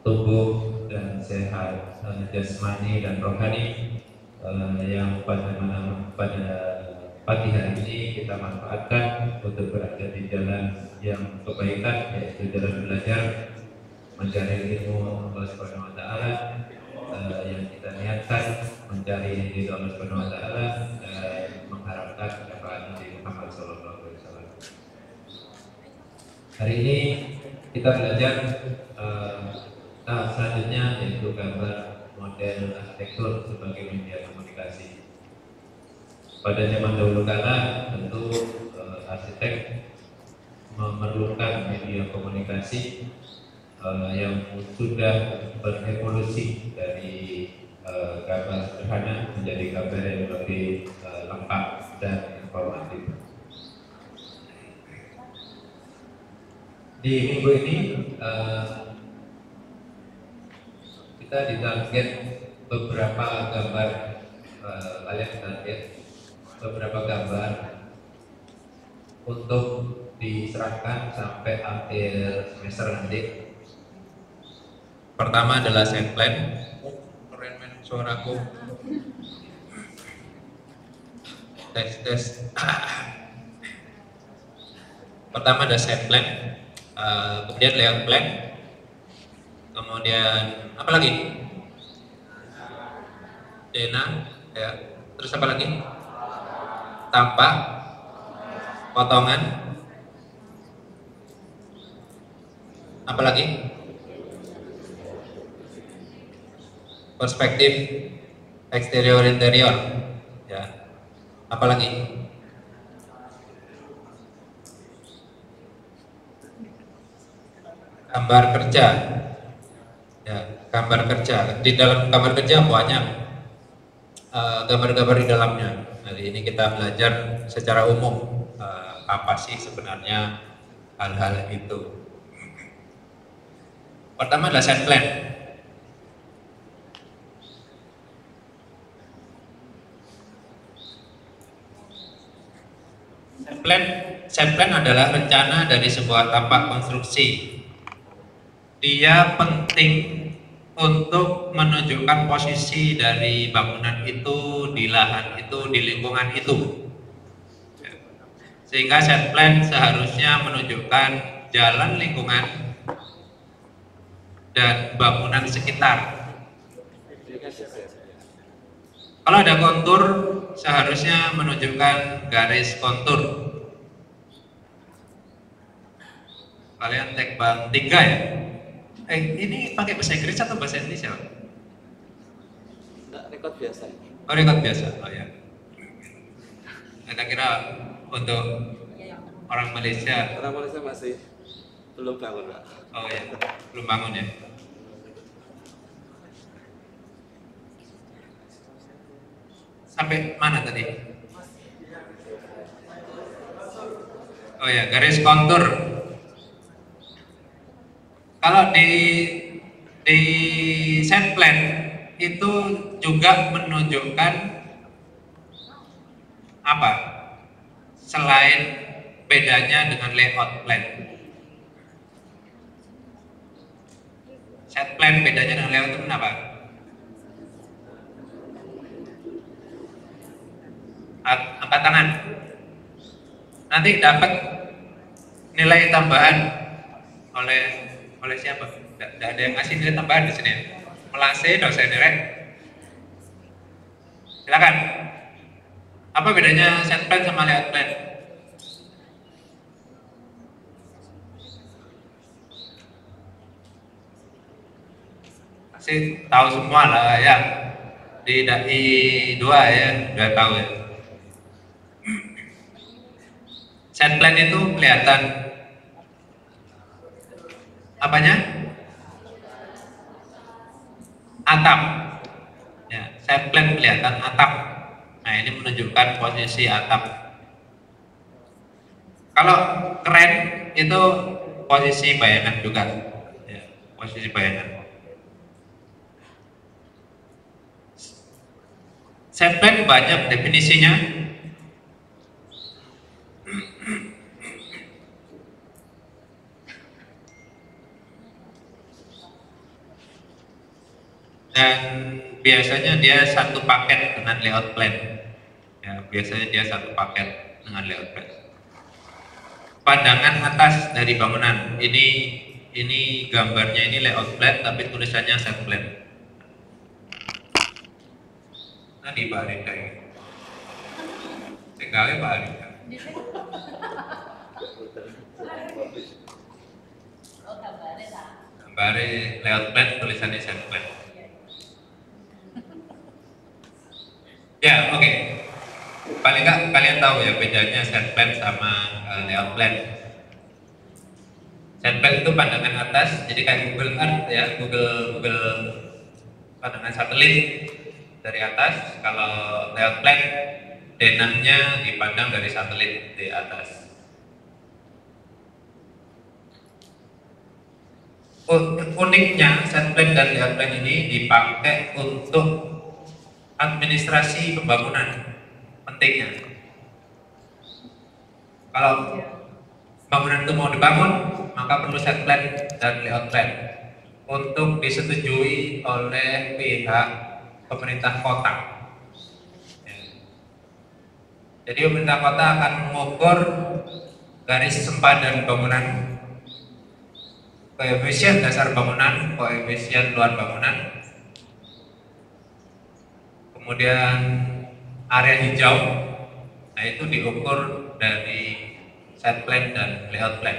tubuh dan sehat jasmani dan rohani yang pada pagi hari ini kita manfaatkan untuk berada di jalan yang kebaikan, yaitu jalan belajar mencari ilmu Allah Subhanahu wa taala, yang kita niatkan mencari ridho Allah Subhanahu wa taala dan mengharapkan syafaat Nabi Muhammad sallallahu alaihi wasallam. Hari ini kita belajar tahap selanjutnya, yaitu gambar model arsitektur sebagai media komunikasi. Pada zaman dahulu kala tentu arsitek memerlukan media komunikasi yang sudah berevolusi dari gambar sederhana menjadi gambar yang lebih lengkap dan informatif. Di minggu ini kita ditarget beberapa gambar, kalian target beberapa gambar untuk diserahkan sampai akhir semester nanti. Pertama adalah set plan. Keren men suaraku. Tes. Pertama ada set plan, kemudian layout plan, kemudian apa lagi? Dena, ya. Terus apa lagi? Tampak, potongan, apa lagi? Perspektif eksterior interior, ya. Apa lagi? Gambar kerja, ya. Gambar kerja. Di dalam gambar kerja banyak gambar-gambar di dalamnya. Hari ini kita belajar secara umum apa sih sebenarnya hal-hal itu. Pertama adalah set plan. Set plan adalah rencana dari sebuah tapak konstruksi. Dia penting untuk menunjukkan posisi dari bangunan itu, di lahan itu, di lingkungan itu. Sehingga set plan seharusnya menunjukkan jalan lingkungan dan bangunan sekitar. Kalau ada kontur, seharusnya menunjukkan garis kontur. Kalian tek bang 3 ya? Ini pakai bahasa Inggris atau bahasa Indonesia? Enggak, rekod biasa. Oh, rekod biasa. Oh ya. Kita kira untuk orang Malaysia. Orang Malaysia masih belum bangun, Pak. Oh ya, belum bangun ya. Sampai mana tadi? Oh ya, garis kontur. Kalau di set plan itu juga menunjukkan apa? Selain bedanya dengan layout plan. Set plan bedanya dengan layout itu apa? Angkat tangan. Nanti dapat nilai tambahan oleh siapa? Tidak ada yang ngasih nilai tambahan di sini. Melase dosen direct. Silakan. Apa bedanya set plan sama layout plan? Pasti tahu semua lah ya. Di DAI 2 ya, udah tahu ya. Set plan itu kelihatan apanya? Atap. Ya, set plan kelihatan atap. Nah, ini menunjukkan posisi atap. Kalau keren itu posisi bayangan juga. Ya, posisi bayangan. Set plan banyak definisinya. dan biasanya dia satu paket dengan layout plan. Ya, biasanya dia satu paket dengan layout plan. Pandangan atas dari bangunan ini gambarnya ini layout plan tapi tulisannya set plan. Nah di Pak Arinda ini, tinggalnya Pak Arinda. Gambarnya layout plan tulisannya set plan. Ya, oke. Paling nggak kalian tahu ya bedanya set plan sama layout plan. Set plan itu pandangan atas, jadi kayak Google Earth ya, Google pandangan satelit dari atas. Kalau layout plan, denahnya dipandang dari satelit di atas. Uniknya set plan dan layout plan ini dipakai untuk administrasi pembangunan. Pentingnya, kalau bangunan itu mau dibangun, maka perlu set plan dan layout plan untuk disetujui oleh pihak pemerintah kota. Jadi pemerintah kota akan mengukur garis sempadan bangunan, koefisien dasar bangunan, koefisien luar bangunan, kemudian area hijau. Nah itu diukur dari set plan dan layout plan.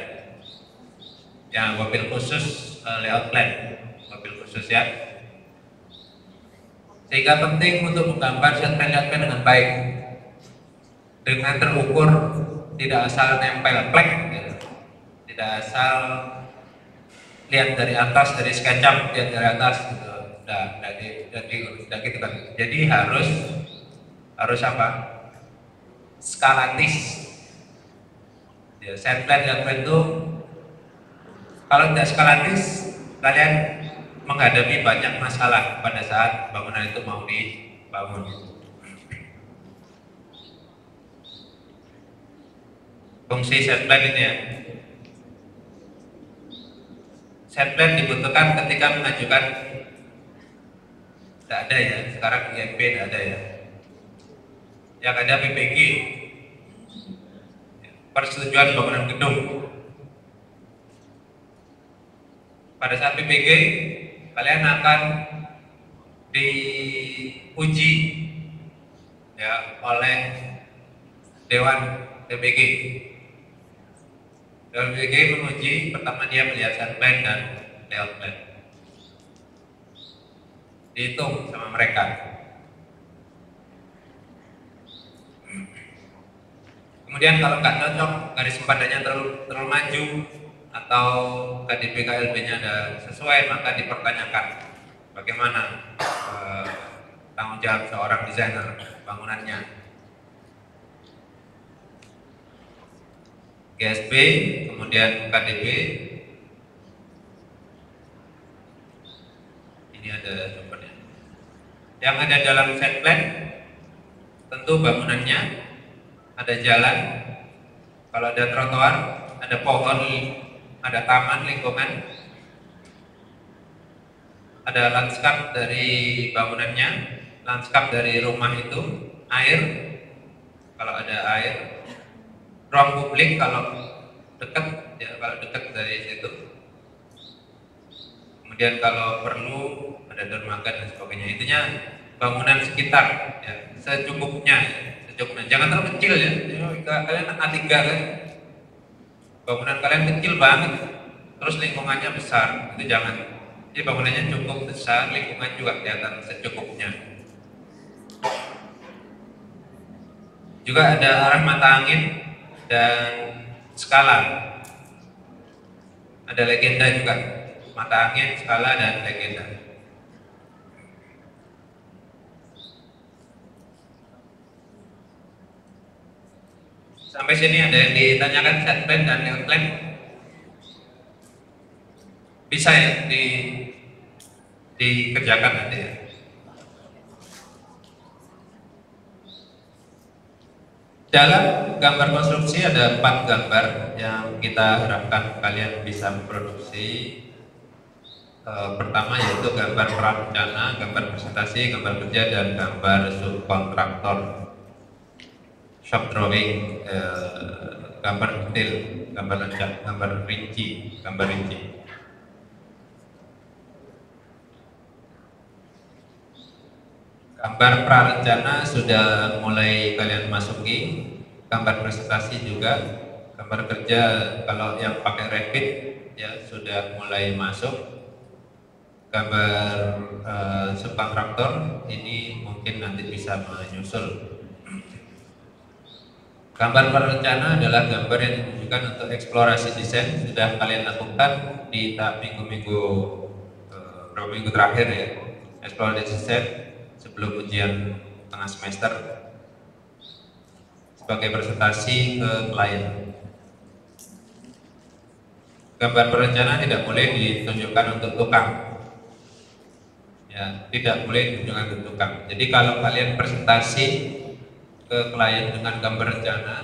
Ya, mobil khusus layout plan, mobil khusus ya. Sehingga penting untuk menggambar set plan layout plan dengan baik, dengan terukur, tidak asal nempel plek, gitu. Tidak asal lihat dari atas, dari SketchUp lihat dari atas, gitu. Udah gitu kan. Jadi harus apa? Skalatis. Ya, set plan layout plan itu kalau tidak skalatis, kalian menghadapi banyak masalah pada saat bangunan itu mau dibangun. Fungsi set plan ini ya. Set plan dibutuhkan ketika mengajukan, tidak ada ya, sekarang IMB tidak ada ya. Yang ada PPG, persetujuan bangunan gedung. Pada saat PPG, kalian akan diuji ya oleh Dewan PPG. Dewan PPG menguji, pertama dia melihat set plan dan layout plan. Dihitung sama mereka. Kemudian kalau nggak cocok, garis sempadannya terlalu maju atau KDP KLB-nya ada sesuai, maka dipertanyakan bagaimana tanggung jawab seorang desainer bangunannya. GSB, kemudian KDP. Ini ada sumbernya. Yang ada dalam set plan tentu bangunannya, ada jalan, kalau ada trotoar, ada pohon, ada taman lingkungan, ada lanskap dari bangunannya, lanskap dari rumah itu, air, kalau ada air, ruang publik kalau dekat, ya kalau dekat dari situ. Kemudian kalau perlu ada dermaga dan sebagainya. Intinya bangunan sekitar, ya secukupnya. Jangan terlalu kecil ya. Kalian A3 kan, bangunan kalian kecil banget, terus lingkungannya besar, itu jangan. Jadi bangunannya cukup besar, lingkungan juga kelihatan secukupnya. Juga ada arah mata angin dan skala. Ada legenda juga, mata angin, skala dan legenda. Sampai sini ada yang ditanyakan set plan dan layout plan? Bisa ya dikerjakan nanti ya. Dalam gambar konstruksi ada 4 gambar yang kita harapkan kalian bisa memproduksi Pertama yaitu gambar prarencana, gambar presentasi, gambar kerja, dan gambar subkontraktor. Shop drawing, gambar detail, gambar rencana, gambar rinci, gambar rinci. Gambar prarencana sudah mulai kalian masuki, gambar presentasi juga, gambar kerja kalau yang pakai Revit ya sudah mulai masuk. Gambar subkontraktor ini mungkin nanti bisa menyusul. Gambar perencana adalah gambar yang ditujukan untuk eksplorasi desain, sudah kalian lakukan di minggu-minggu beberapa minggu terakhir ya, eksplorasi desain sebelum ujian tengah semester sebagai presentasi ke klien. Gambar perencana tidak boleh ditunjukkan untuk tukang, ya, tidak boleh ditunjukkan untuk tukang. Jadi kalau kalian presentasi ke klien dengan gambar rencana,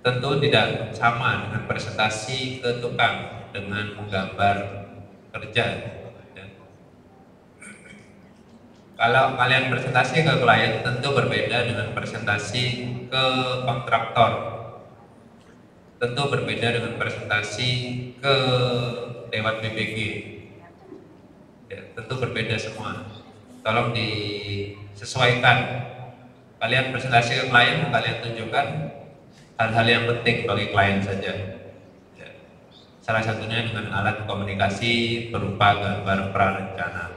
tentu tidak sama dengan presentasi ke tukang dengan gambar kerja. Ya. Kalau kalian presentasi ke klien, tentu berbeda dengan presentasi ke kontraktor. Tentu berbeda dengan presentasi ke Dewan BPG. Ya, tentu berbeda semua. Tolong disesuaikan. Kalian presentasi ke klien, kalian tunjukkan hal-hal yang penting bagi klien saja. Ya. Salah satunya dengan alat komunikasi berupa gambar prarencana.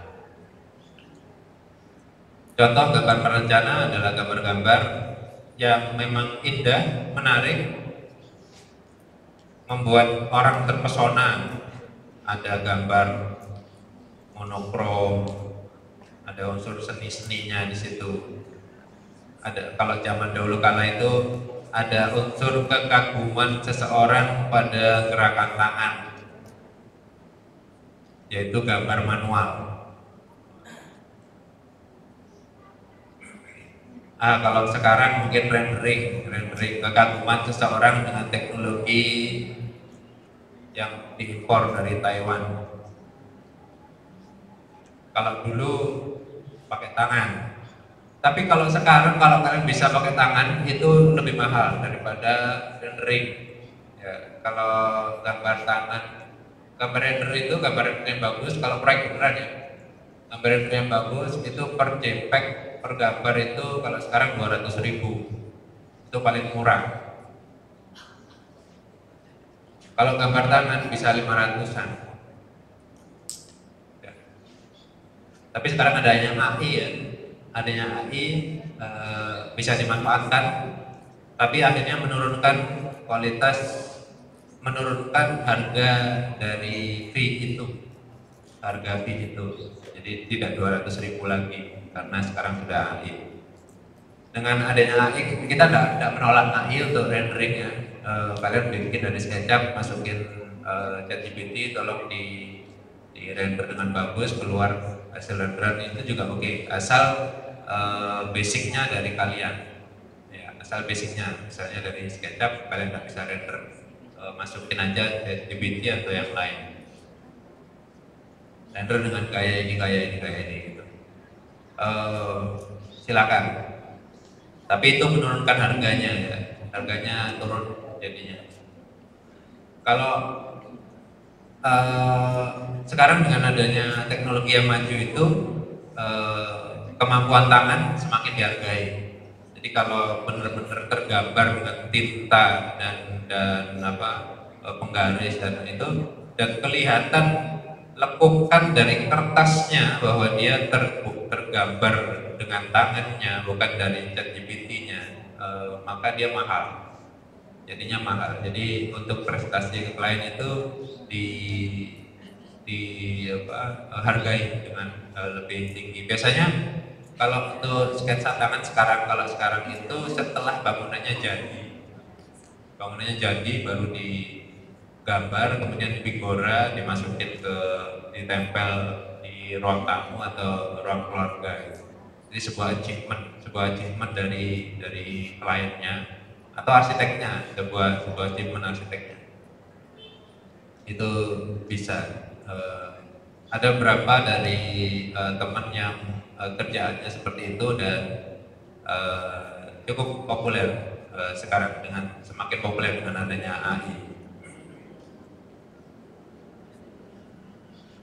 Contoh gambar prarencana adalah gambar-gambar yang memang indah, menarik, membuat orang terpesona. Ada gambar monokrom, ada unsur seni-seninya di situ. Ada, kalau zaman dahulu kala itu ada unsur kekaguman seseorang pada gerakan tangan, yaitu gambar manual. Kalau sekarang mungkin rendering kekaguman seseorang dengan teknologi yang diimpor dari Taiwan. Kalau dulu pakai tangan. Tapi kalau sekarang, kalau kalian bisa pakai tangan, itu lebih mahal daripada rendering. Ya, kalau gambar tangan, gambar render itu gambar render yang bagus. Kalau proyek beneran ya, gambar render yang bagus itu per JPEG per gambar itu kalau sekarang 200.000, itu paling murah. Kalau gambar tangan bisa 500-an. Ya. Tapi sekarang adanya AI ya. Adanya AI bisa dimanfaatkan, tapi akhirnya menurunkan kualitas, menurunkan harga dari fee itu, harga fee itu. Jadi tidak 200.000 lagi karena sekarang sudah AI. Dengan adanya AI, kita tidak menolak AI untuk rendering ya. Kalian bikin dari SketchUp, masukin ChatGPT, tolong di render dengan bagus, keluar hasil renderan itu juga oke, asal basicnya dari kalian ya, asal basicnya misalnya dari SketchUp kalian nggak bisa render, masukin aja ChatGPT atau yang lain, render dengan gaya ini gitu. Silakan, tapi itu menurunkan harganya ya, harganya turun jadinya. Kalau sekarang dengan adanya teknologi yang maju itu, kemampuan tangan semakin dihargai. Jadi kalau benar-benar tergambar dengan tinta dan penggaris dan itu, dan kelihatan lekukan dari kertasnya bahwa dia tergambar dengan tangannya, bukan dari ChatGPT-nya, maka dia mahal. Jadinya mahal. Jadi untuk presentasi ke klien itu hargai dengan lebih tinggi. Biasanya kalau untuk sketsa tangan sekarang, kalau sekarang itu setelah bangunannya jadi baru digambar, kemudian dipigora, dimasukin ditempel di ruang tamu atau ruang keluarga. Jadi sebuah achievement dari kliennya atau arsiteknya, sebuah achievement arsiteknya. Itu bisa ada beberapa dari teman yang kerjaannya seperti itu dan cukup populer sekarang dengan semakin populer dengan adanya AI.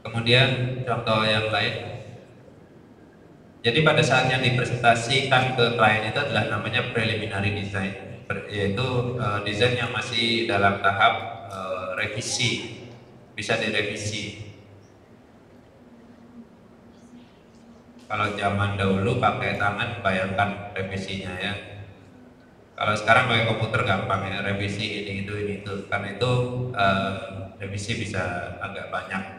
Kemudian contoh yang lain, jadi pada saat yang dipresentasikan ke klien itu adalah namanya preliminary design, yaitu desain yang masih dalam tahap revisi, bisa direvisi. Kalau zaman dahulu pakai tangan, bayangkan revisinya ya. Kalau sekarang pakai komputer gampang ya, revisi ini itu. Karena itu revisi bisa agak banyak.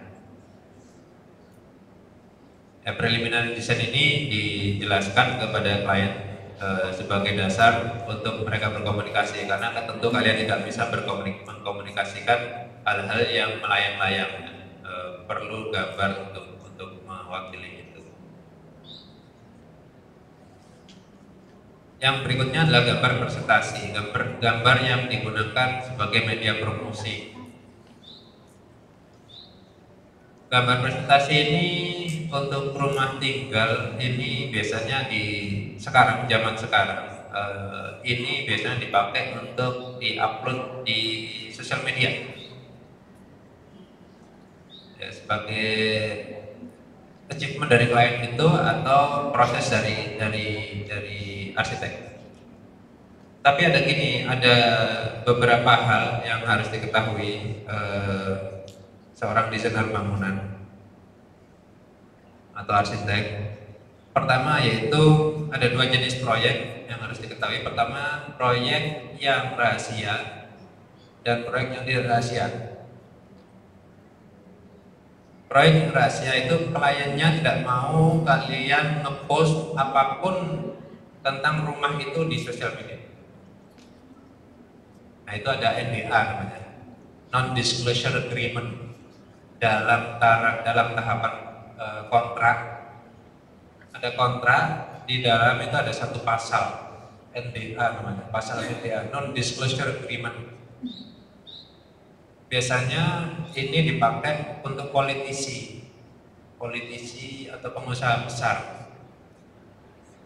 Preliminary design ini dijelaskan kepada klien sebagai dasar untuk mereka berkomunikasi, karena tentu kalian tidak bisa mengkomunikasikan hal-hal yang melayang-layang, perlu gambar untuk mewakili itu. Yang berikutnya adalah gambar presentasi, gambar yang digunakan sebagai media promosi. Gambar presentasi ini untuk rumah tinggal ini biasanya zaman sekarang ini biasanya dipakai untuk diupload di sosial media ya, sebagai achievement dari klien itu atau proses dari arsitek. Tapi ada beberapa hal yang harus diketahui seorang desainer bangunan atau arsitek. Pertama yaitu ada dua jenis proyek yang harus diketahui. Pertama, proyek yang rahasia dan proyek yang tidak rahasia. Proyek yang rahasia itu kliennya tidak mau kalian ngepost apapun tentang rumah itu di sosial media. Nah, itu ada NDA namanya, non-disclosure agreement. Dalam tahapan kontrak, ada kontrak, di dalam itu ada satu pasal NDA namanya, pasal NDA, non-disclosure agreement. Biasanya ini dipakai untuk politisi atau pengusaha besar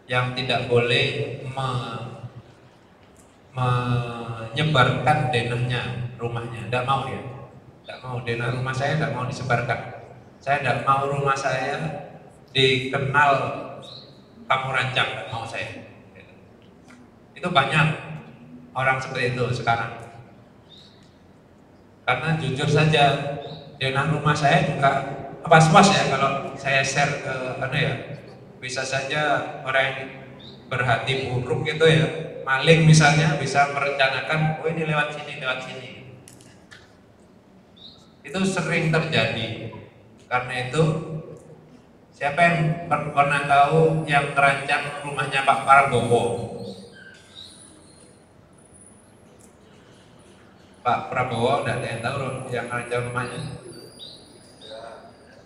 yang tidak boleh menyebarkan denahnya, rumahnya, tidak mau ya. Tidak mau denah rumah saya, tidak mau disebarkan. Saya tidak mau rumah saya dikenal kamu rancang, tidak mau saya. Itu banyak orang seperti itu sekarang. Karena jujur saja, denah rumah saya juga was-was ya kalau saya share ke bisa saja orang yang berhati buruk gitu ya, maling misalnya, bisa merencanakan, oh ini lewat sini. Itu sering terjadi. Karena itu siapa yang pernah tahu yang merancang rumahnya Pak Prabowo? Pak Prabowo, tidak ada yang tahu yang merancang rumahnya?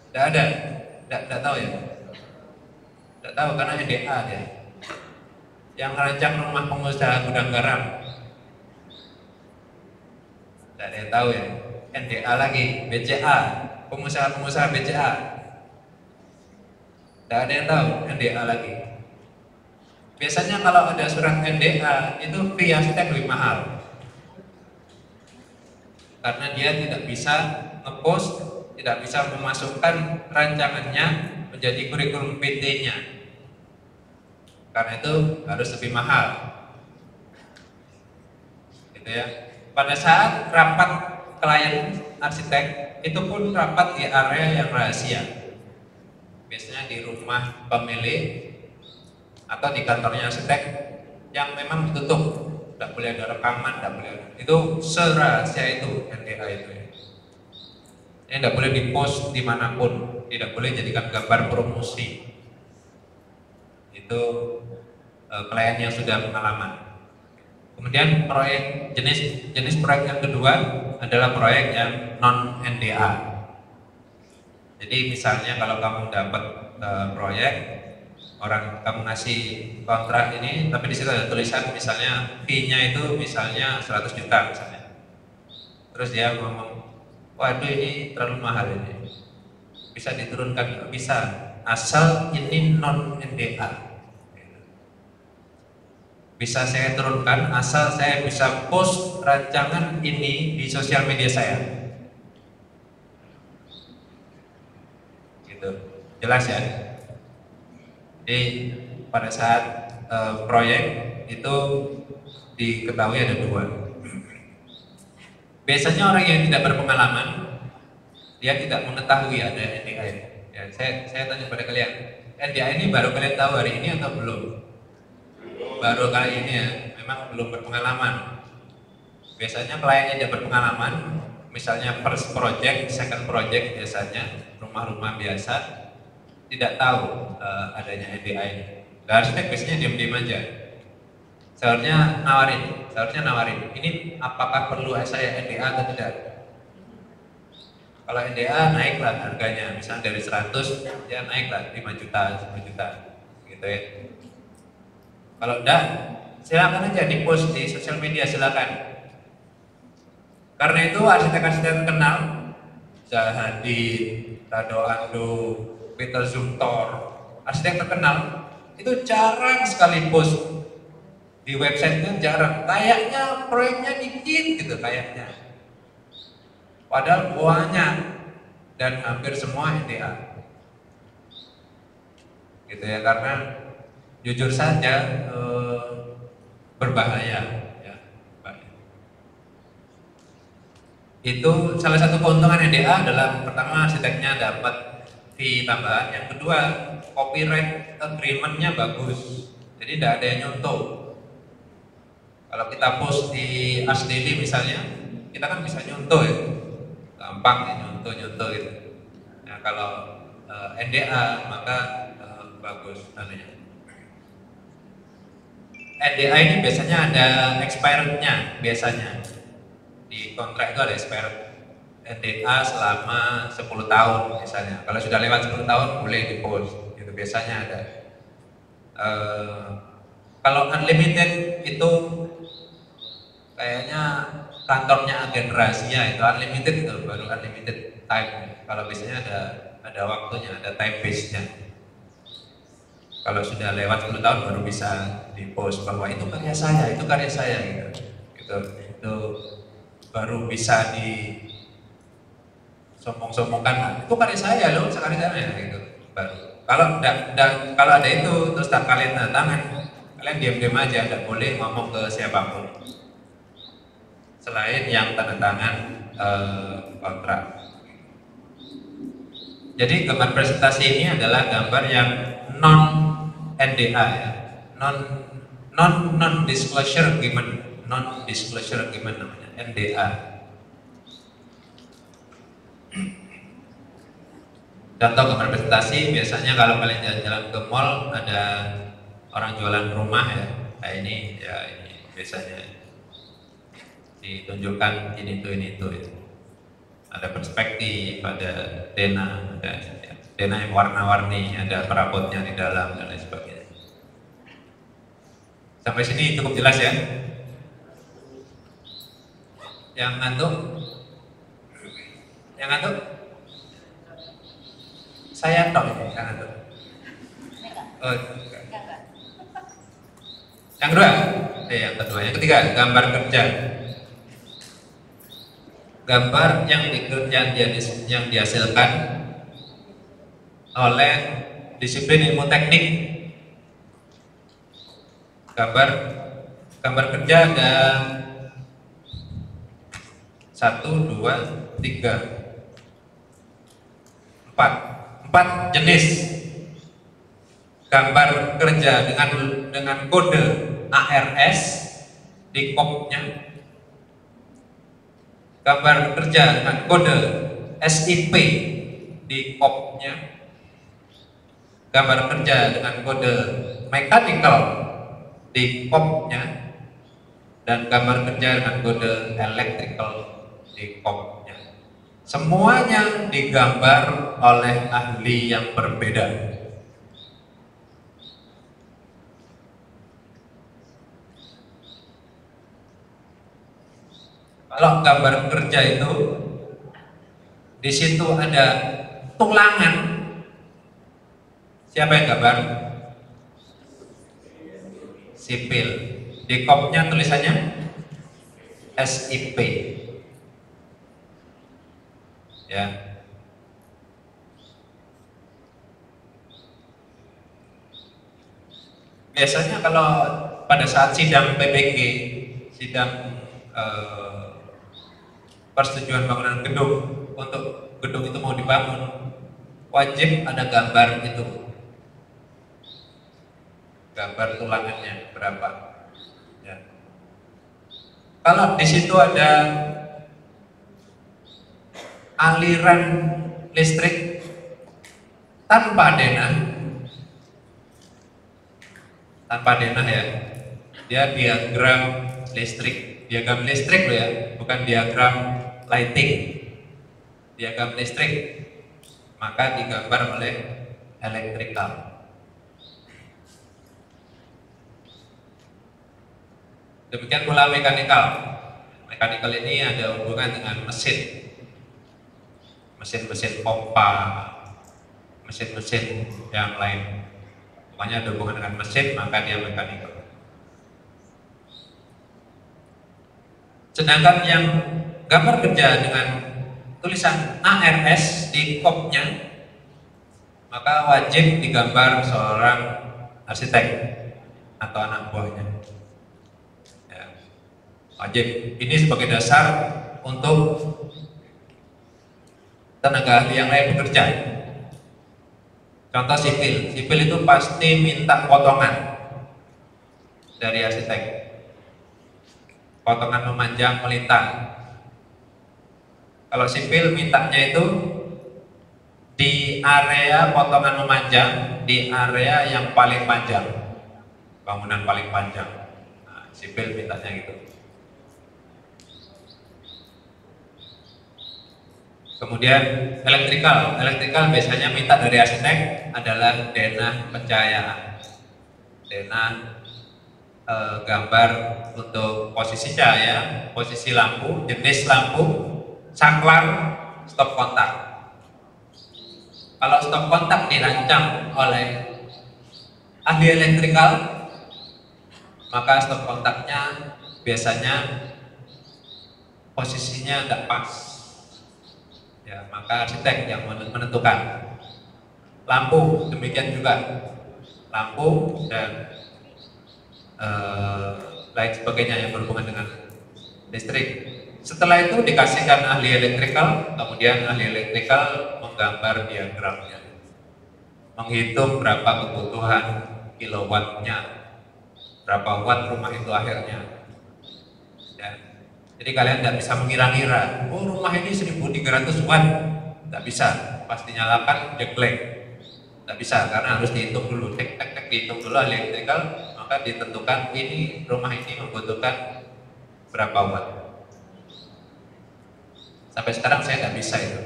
Tidak ada, tidak tahu ya? Tidak tahu karena NDA dia. Yang merancang rumah pengusaha gudang garam? Tidak ada yang tahu ya? NDA lagi, BCA, pengusaha BCA. Tidak ada yang tahu, NDA lagi. Biasanya kalau ada surat NDA itu fee arsitek lebih mahal. Karena dia tidak bisa ngepost, tidak bisa memasukkan rancangannya menjadi kurikulum PT-nya. Karena itu harus lebih mahal. Gitu ya. Pada saat rapat klien arsitek itu pun rapat di area yang rahasia, biasanya di rumah pemilik atau di kantornya arsitek yang memang ditutup, tidak boleh ada rekaman, tidak boleh, itu serahasia itu NDA itu ya. Ini tidak boleh dipost dimanapun, tidak boleh jadikan gambar promosi. Itu klien yang sudah pengalaman. Kemudian jenis proyek yang kedua adalah proyek yang non NDA. Jadi misalnya kalau kamu dapat proyek, kamu ngasih kontrak ini, tapi di situ ada tulisan misalnya fee-nya itu misalnya 100 juta misalnya. Terus dia ngomong, waduh ini terlalu mahal ini, bisa diturunkan, bisa, asal ini non NDA. Bisa saya turunkan asal saya bisa post rancangan ini di sosial media saya. Gitu. Jelas ya? Jadi pada saat proyek itu diketahui ada 2. Biasanya orang yang tidak berpengalaman, dia tidak mengetahui ada NDA. Ya, saya tanya pada kalian, NDA ini baru kalian tahu hari ini atau belum? Baru kali ini ya, memang belum berpengalaman. Biasanya klien yang tidak berpengalaman, misalnya first project, second project biasanya, rumah-rumah biasa, tidak tahu adanya NDA ini. Dan arsitek biasanya diam-diam aja. Seharusnya nawarin, ini apakah perlu saya NDA atau tidak? Kalau NDA naiklah harganya, misalnya dari 100, ya naiklah 5 juta, 10 juta, gitu ya. Kalau enggak, silakan aja di post di sosial media, silakan. Karena itu arsitek-arsitek terkenal, Zahadid, Rado Ando, Peter Zumthor, arsitek terkenal itu jarang sekali post di websitenya, jarang. Kayaknya proyeknya dikit gitu kayaknya. Padahal banyak dan hampir semua NDA. Gitu ya, karena jujur saja berbahaya ya. Itu salah satu keuntungan NDA adalah pertama arsiteknya dapat fee tambahan, yang kedua copyright agreement-nya bagus, jadi tidak ada yang nyontoh. Kalau kita post di Ars Daily misalnya, kita kan bisa nyontoh ya, gampang ya nyontoh gitu. Nah kalau NDA maka bagus namanya. NDA ini biasanya ada expirednya, biasanya di kontrak itu ada expired NDA selama 10 tahun misalnya. Kalau sudah lewat 10 tahun boleh di post, itu biasanya ada. Kalau unlimited itu kayaknya kantornya agen rahasia, itu unlimited, itu baru unlimited time. Kalau biasanya ada waktunya, ada time base-nya. Kalau sudah lewat 10 tahun baru bisa di post bahwa itu karya saya gitu. Itu baru bisa di sombong-sombongkan, itu karya saya loh, sekali saya gitu. Baru. Kalau ada itu terus tak kalian tanda tangan, kalian diam-diam aja, tidak boleh ngomong ke siapapun selain yang tanda tangan kontrak. Jadi gambar presentasi ini adalah gambar yang non NDA ya, non disclosure agreement, namanya NDA. Contoh gambar presentasi biasanya kalau kalian jalan-jalan ke mall ada orang jualan rumah ya, kayak ini ya, ini biasanya ditunjukkan ini itu. Ada perspektif, ada dena yang warna-warni, ada perabotnya di dalam dan lain sebagainya. Sampai sini cukup jelas ya? Yang ngantuk? Saya tok ini, yang ngantuk. Oh, yang kedua? Yang ketiga, gambar kerja. Gambar yang dihasilkan oleh disiplin ilmu teknik. Gambar kerja ada 1, 2, 3, 4 jenis gambar kerja dengan kode ARS di kopnya. Gambar kerja dengan kode SIP di kopnya, gambar kerja dengan kode mechanical di kopnya, dan gambar kerja dengan kode electrical di kopnya. Semuanya digambar oleh ahli yang berbeda. Kalau gambar kerja itu di situ ada tulangan. Siapa yang gambar? Sipil. Di kopnya tulisannya SIP. Ya. Biasanya kalau pada saat sidang PBG, sidang persetujuan bangunan gedung, untuk gedung itu mau dibangun, wajib ada gambar itu, gambar tulangannya berapa. Ya. Kalau di situ ada aliran listrik tanpa denah ya, dia diagram listrik loh ya, bukan diagram lighting, diagram listrik, maka digambar oleh elektrikal. Demikian pula mekanikal. Mekanikal ini ada hubungan dengan mesin pompa, mesin-mesin yang lain. Pokoknya ada hubungan dengan mesin, maka dia mekanikal. Sedangkan yang gambar kerja dengan tulisan ARS di kopnya, maka wajib digambar seorang arsitek atau anak buahnya. Ya, wajib. Ini sebagai dasar untuk tenaga ahli yang lain bekerja. Contoh sipil itu pasti minta potongan dari arsitek, potongan memanjang melintang. Kalau sipil mintanya itu di area potongan memanjang, di area yang paling panjang, bangunan paling panjang. Nah, sipil mintanya gitu. Kemudian elektrikal biasanya minta dari arsitek adalah denah pencahayaan, denah gambar untuk posisi cahaya, posisi lampu, jenis lampu, saklar, stop kontak. Kalau stop kontak dirancang oleh ahli elektrikal, maka stop kontaknya biasanya posisinya tidak pas. Ya, maka arsitek yang menentukan. Lampu demikian juga, lampu dan lain sebagainya yang berhubungan dengan listrik. Setelah itu dikasihkan ahli elektrikal, kemudian ahli elektrikal menggambar diagramnya, menghitung berapa kebutuhan kilowattnya, berapa watt rumah itu akhirnya. Jadi kalian tidak bisa mengira-ngira, oh rumah ini 1300 watt, tidak bisa, pasti nyalakan jeglek, tidak bisa, karena harus dihitung dulu, tek dihitung dulu ahli elektrikal, maka ditentukan ini rumah ini membutuhkan berapa watt. Sampai sekarang saya tidak bisa itu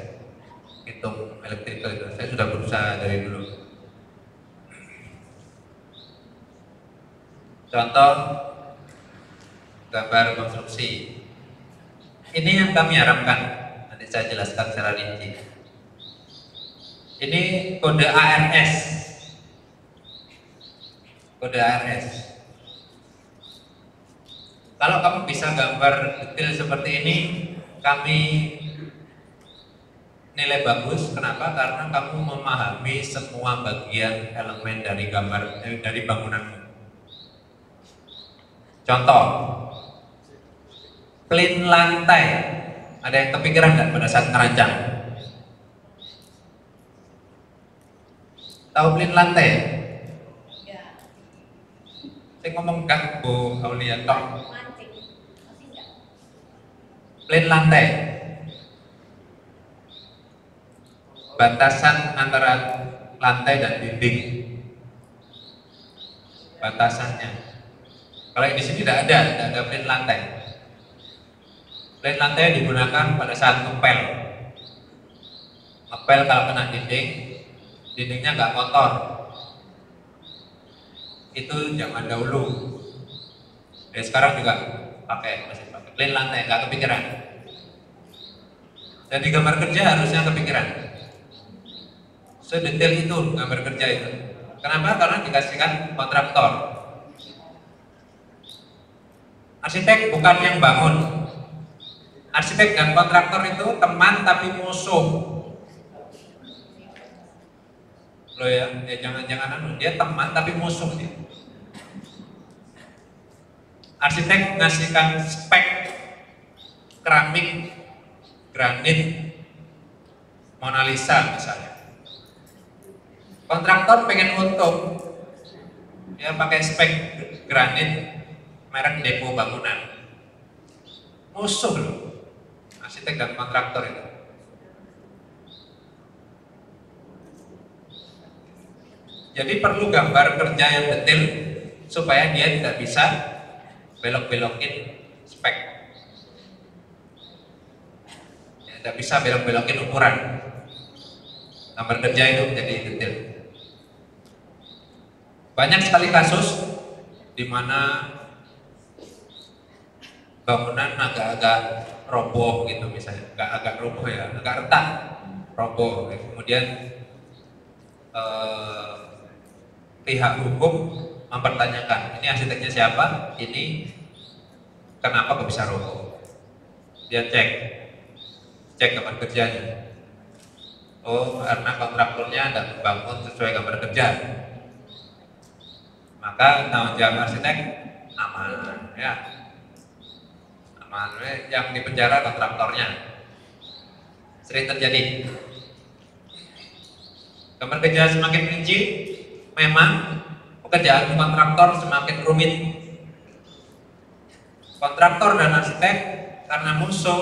hitung elektrikal itu, saya sudah berusaha dari dulu. Contoh gambar konstruksi. Ini yang kami harapkan, nanti saya jelaskan secara rinci. Ini kode ARS. Kode ARS. Kalau kamu bisa gambar detail seperti ini, kami nilai bagus. Kenapa? Karena kamu memahami semua bagian elemen dari gambar dari bangunanmu. Contoh, plin lantai. Ada yang kepikiran nggak pada saat ngerancang? Tahu plin lantai? Ya. Saya ngomong enggak, Bu Aulia toh. Plin lantai. Batasan antara lantai dan dinding. Batasannya. Kalau di sini tidak ada plin lantai. Plin lantai digunakan pada saat ngepel. Ngepel kalau kena dinding, dindingnya nggak kotor. Itu zaman dahulu. Ya, sekarang juga masih pakai plin lantai, nggak kepikiran. Dan di gambar kerja harusnya kepikiran. Sedetail itu gambar kerja itu. Kenapa? Karena dikasihkan kontraktor. Arsitek bukan yang bangun. Arsitek dan kontraktor itu teman tapi musuh. Loh ya, jangan-jangan dia teman tapi musuh dia. Arsitek ngasihkan spek keramik, granit, Mona Lisa misalnya. Kontraktor pengen untung, dia pakai spek granit merek Depo Bangunan. Musuh loh, arsitek dan kontraktor itu. Jadi perlu gambar kerja yang detail supaya dia tidak bisa belok-belokin spek. Ya, tidak bisa belok-belokin ukuran. Gambar kerja itu menjadi detail. Banyak sekali kasus di mana bangunan agak-agak roboh gitu misalnya, agak roboh ya, agak retak, roboh. Kemudian pihak hukum mempertanyakan, ini arsiteknya siapa, ini kenapa kok bisa roboh? Dia cek gambar kerjanya. Oh, karena kontraktornya tidak membangun sesuai gambar kerja. Maka tanggung jawab arsitek aman, ya. Aman. Yang dipenjara kontraktornya. Sering terjadi. Gambar kerja semakin rinci, memang pekerjaan kontraktor semakin rumit. Kontraktor dan arsitek karena musuh,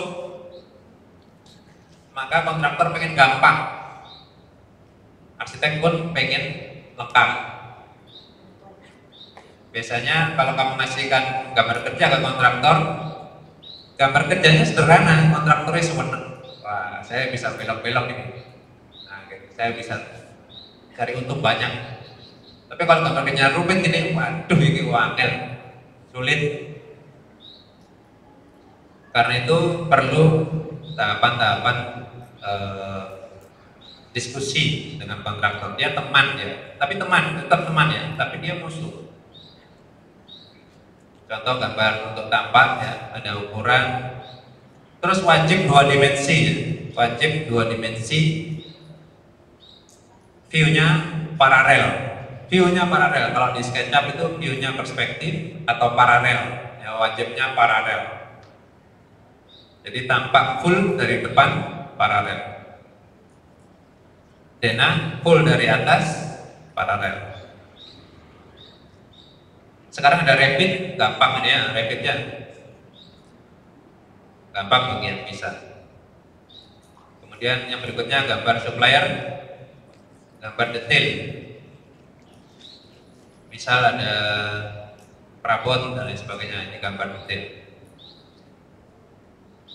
maka kontraktor pengen gampang, arsitek pun pengen lengkap. Biasanya kalau kamu ngasihkan gambar kerja ke kontraktor, gambar kerjanya sederhana, kontraktornya seneng. Wah, saya bisa belok-belok ini. Nah, gitu. Saya bisa cari untung banyak. Tapi kalau gambar kerja rumit ini, waduh ini wangel, sulit. Karena itu perlu tahapan-tahapan diskusi dengan kontraktor. Dia teman ya, tapi tetap teman ya, tapi dia musuh. Contoh gambar untuk tampak ya, ada ukuran. Terus wajib 2 dimensi ya. Wajib 2 dimensi. View-nya paralel. View-nya paralel. Kalau di SketchUp itu view-nya perspektif atau paralel. Ya, wajibnya paralel. Jadi tampak full dari depan paralel. Denah full dari atas paralel. Sekarang ada Revit, gampang ini ya, Revitnya gampang bagi yang bisa. Kemudian yang berikutnya gambar supplier, gambar detail. Misal ada perabot dan lain sebagainya, ini gambar detail.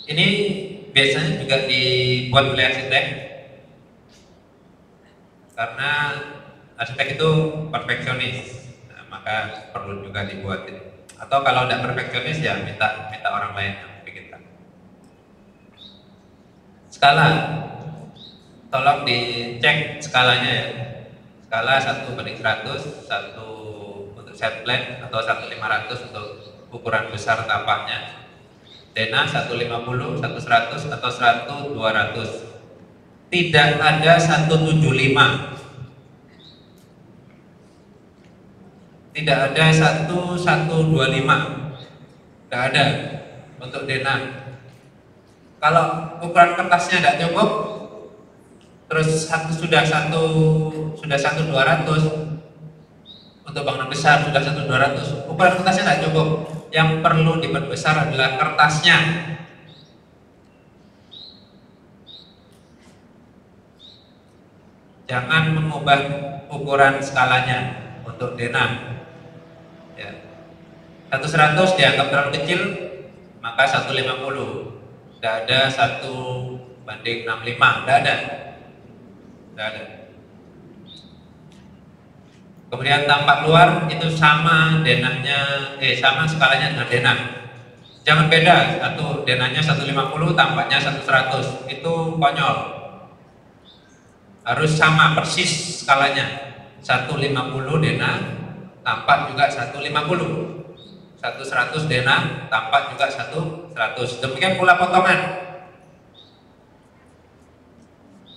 Ini biasanya juga dibuat oleh arsitek karena arsitek itu perfeksionis, nah, maka perlu juga dibuatin. Atau kalau tidak perfeksionis ya minta orang lain yang bikinkan. Skala, tolong dicek skalanya ya. Skala 1:100, 1 untuk set plan atau 1:500 untuk ukuran besar tapaknya. Denah 150, 100, atau 100, 200. Tidak ada 175. Tidak ada 1125. Tidak ada untuk denah. Kalau ukuran kertasnya tidak cukup, terus sudah 1 200 untuk bangunan besar, sudah 1 200, ukuran kertasnya tidak cukup. Yang perlu diperbesar adalah kertasnya. Jangan mengubah ukuran skalanya untuk denah. Ya. 100 dianggap terlalu kecil, maka 150. Tidak ada 1:65, tidak ada. Tidak ada. Kemudian tampak luar itu sama denahnya, sama skalanya dengan denah. Jangan beda, satu denahnya 150, tampaknya 100, itu konyol. harus sama persis skalanya. 150 dena tampak juga 150. 100 dena tampak juga 100. Demikian pula potongan.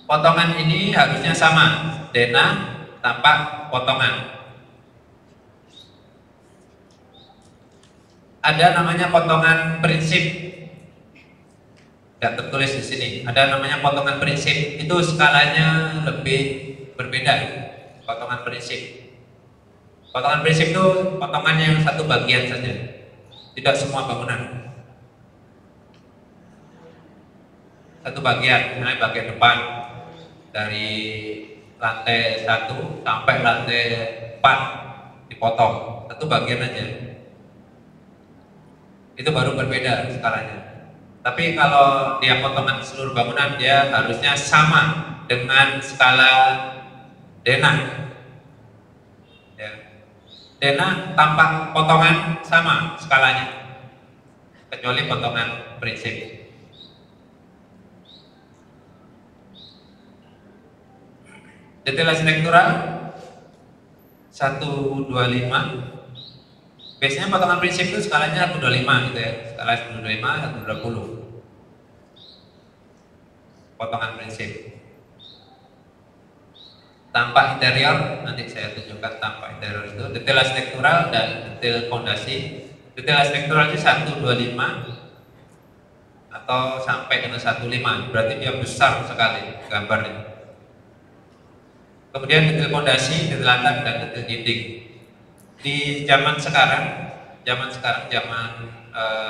Potongan ini harusnya sama, dena tampak potongan. Ada namanya potongan prinsip, tidak tertulis di sini. Ada namanya potongan prinsip, itu skalanya lebih berbeda. Potongan prinsip. Potongan prinsip itu potongannya yang satu bagian saja, tidak semua bangunan. Satu bagian, misalnya bagian depan dari lantai 1 sampai lantai 4 dipotong, satu bagian aja. Itu baru berbeda skalanya. Tapi kalau dia potongan seluruh bangunan, dia harusnya sama dengan skala dena. Ya. Dena tampak potongan sama skalanya, kecuali potongan prinsip. Detail arsitektural 125. Biasanya potongan prinsip itu skalanya 125 gitu ya. Skala 125, 120. Potongan prinsip. Tampak interior, nanti saya tunjukkan tampak interior itu. Detail arsitektural dan detail fondasi. Detail arsitektural itu 125 atau sampai dengan 15. Berarti dia besar sekali gambarnya. Kemudian detail fondasi, detail atap, dan detail dinding. Di zaman sekarang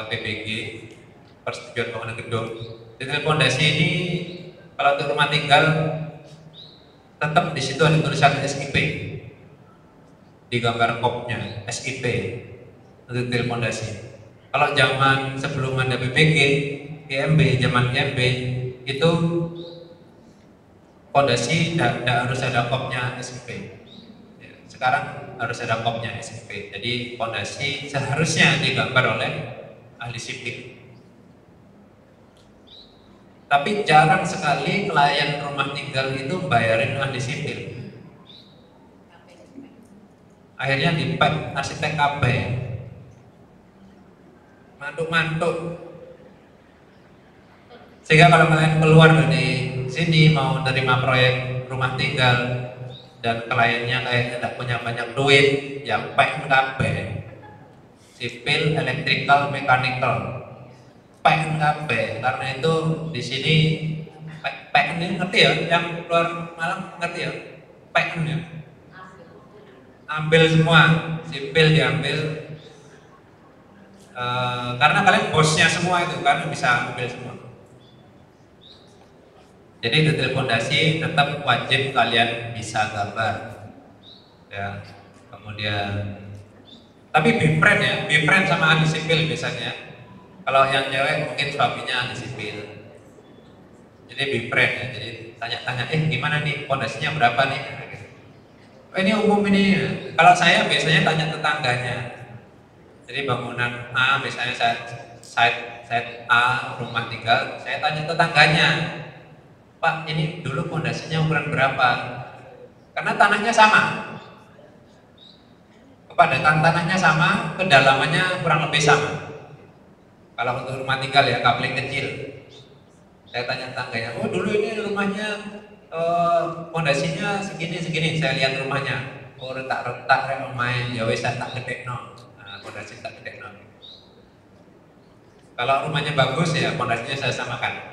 PBG, persetujuan bangunan gedung, detail fondasi ini kalau untuk rumah tinggal tetap di situ ada tulisan SIP di gambar kopnya, SIP detail fondasi. Kalau zaman sebelum ada PBG, IMB, zaman IMB itu fondasi tidak harus ada kopnya SIP. Sekarang harus ada kopnya SIP. Jadi fondasi seharusnya digambar oleh ahli sipil. Tapi jarang sekali klien rumah tinggal itu bayarin ahli sipil. Akhirnya di-pack arsitek KB. Mantuk-mantuk. Sehingga kalau kalian keluar dari sini mau terima proyek rumah tinggal dan kliennya kayak tidak punya banyak duit, yang pack kabeh. Sipil, electrical, mechanical, pack kabeh. Karena itu di sini pack ini ngerti ya, yang keluar Malang ngerti ya, pack ini. Ambil semua, sipil diambil. Karena kalian bosnya semua itu, karena bisa ambil semua. Jadi detail fondasi tetap wajib kalian bisa gambar, ya. Kemudian, tapi befriend ya, befriend sama ahli sipil biasanya. Kalau yang cewek mungkin suaminya ahli sipil, jadi befriend ya. Jadi tanya-tanya, gimana nih fondasinya berapa nih? Ini umum ini. Kalau saya biasanya tanya tetangganya. Jadi bangunan A, misalnya site A rumah tinggal, saya tanya tetangganya. Pak, ini dulu fondasinya ukuran berapa? Karena tanahnya sama. Kepadatan tanahnya sama, kedalamannya kurang lebih sama. Kalau untuk rumah tinggal ya, kapling kecil. Saya tanya tetangganya, oh dulu ini rumahnya fondasinya segini. Saya lihat rumahnya, oh retak main, ya wes tak gede no. Nah, fondasi tak gede no. Kalau rumahnya bagus ya, fondasinya saya samakan.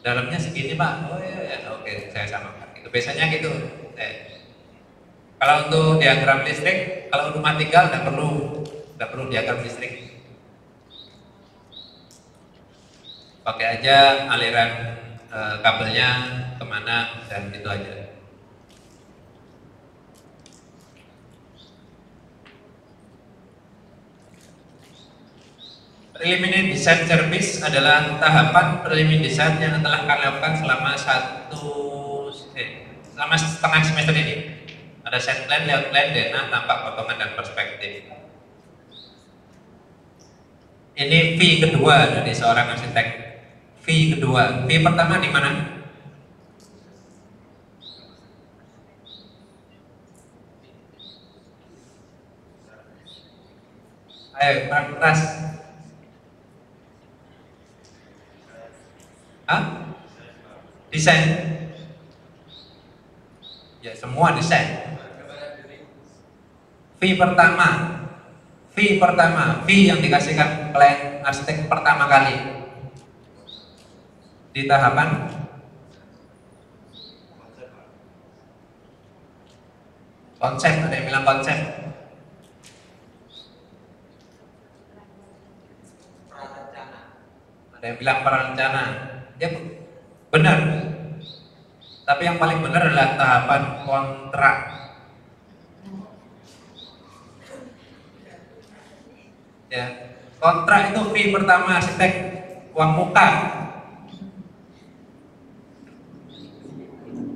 Dalamnya segini Pak, oh ya, oke, saya samakan. Itu biasanya gitu. Kalau untuk diagram listrik, kalau rumah tinggal tidak perlu diagram listrik. Pakai aja aliran kabelnya kemana dan itu aja. Preliminary Design Service adalah tahapan preliminary design yang telah kalian lakukan selama setengah semester ini. Ada set plan, layout plan, dena, tampak potongan dan perspektif. Ini fee kedua dari seorang arsitek. Fee kedua. Fee pertama di mana? Ayo, keras. Hah? Desain. Ya, semua desain. Fee pertama, fee yang dikasihkan klien arsitek pertama kali di tahapan konsep. Ada yang bilang konsep. Ada yang bilang perencana. Ya benar. Tapi yang paling benar adalah tahapan kontrak. Ya, kontrak itu fee pertama arsitek, uang muka.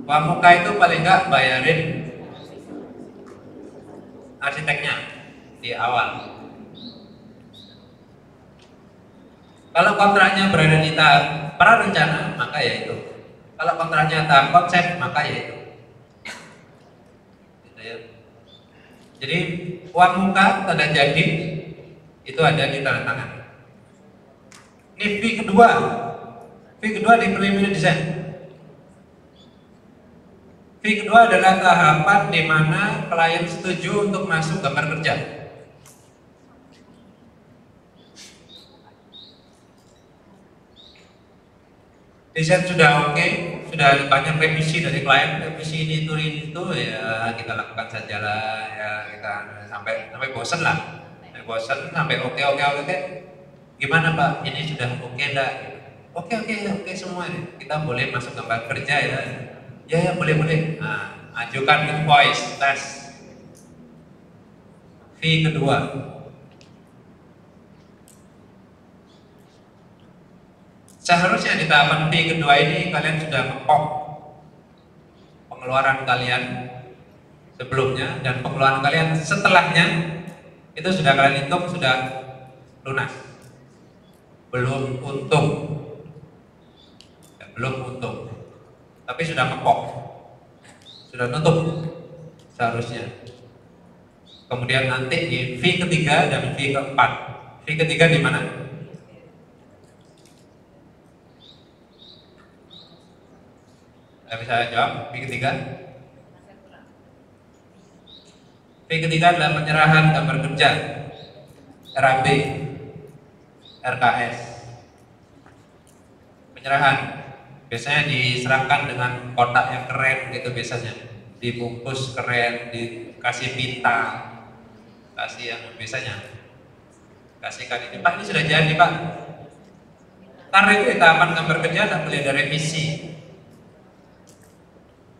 Uang muka itu paling nggak bayarin arsiteknya di awal. Kalau kontraknya berada di tahap prarencana, maka ya itu. Kalau kontraknya tahap konsep, maka ya itu. Gitu ya. Jadi uang muka tanda jadi itu ada di tanda tangan. Ini fee kedua di preliminary design. Fee kedua adalah tahapan di mana klien setuju untuk masuk gambar kerja. Desain sudah oke, sudah banyak revisi dari klien, revisi ini itu ya kita lakukan sajalah ya, kita sampai bosan lah, sampai oke. Gimana Pak? Ini sudah oke enggak? Oke semua ini. Kita boleh masuk gambar kerja ya. Ya boleh. Nah, ajukan invoice tes. Fee kedua. Seharusnya di tahapan fee kedua ini kalian sudah ngepok pengeluaran kalian sebelumnya dan pengeluaran kalian setelahnya itu sudah kalian hitung, sudah lunas. Belum untung, tapi sudah ngepok, sudah nutup seharusnya. Kemudian nanti di fee ketiga dan fee keempat. Fee ketiga di mana? Saya bisa jawab. Fee ketiga adalah penyerahan gambar kerja, RAB, RKS. Penyerahan biasanya diserahkan dengan kotak yang keren gitu, biasanya dibungkus keren, dikasih pita, kasih yang biasanya kasihkan ini Pak, ini sudah jadi Pak. Karena itu di tahapan gambar kerja tidak boleh ada revisi.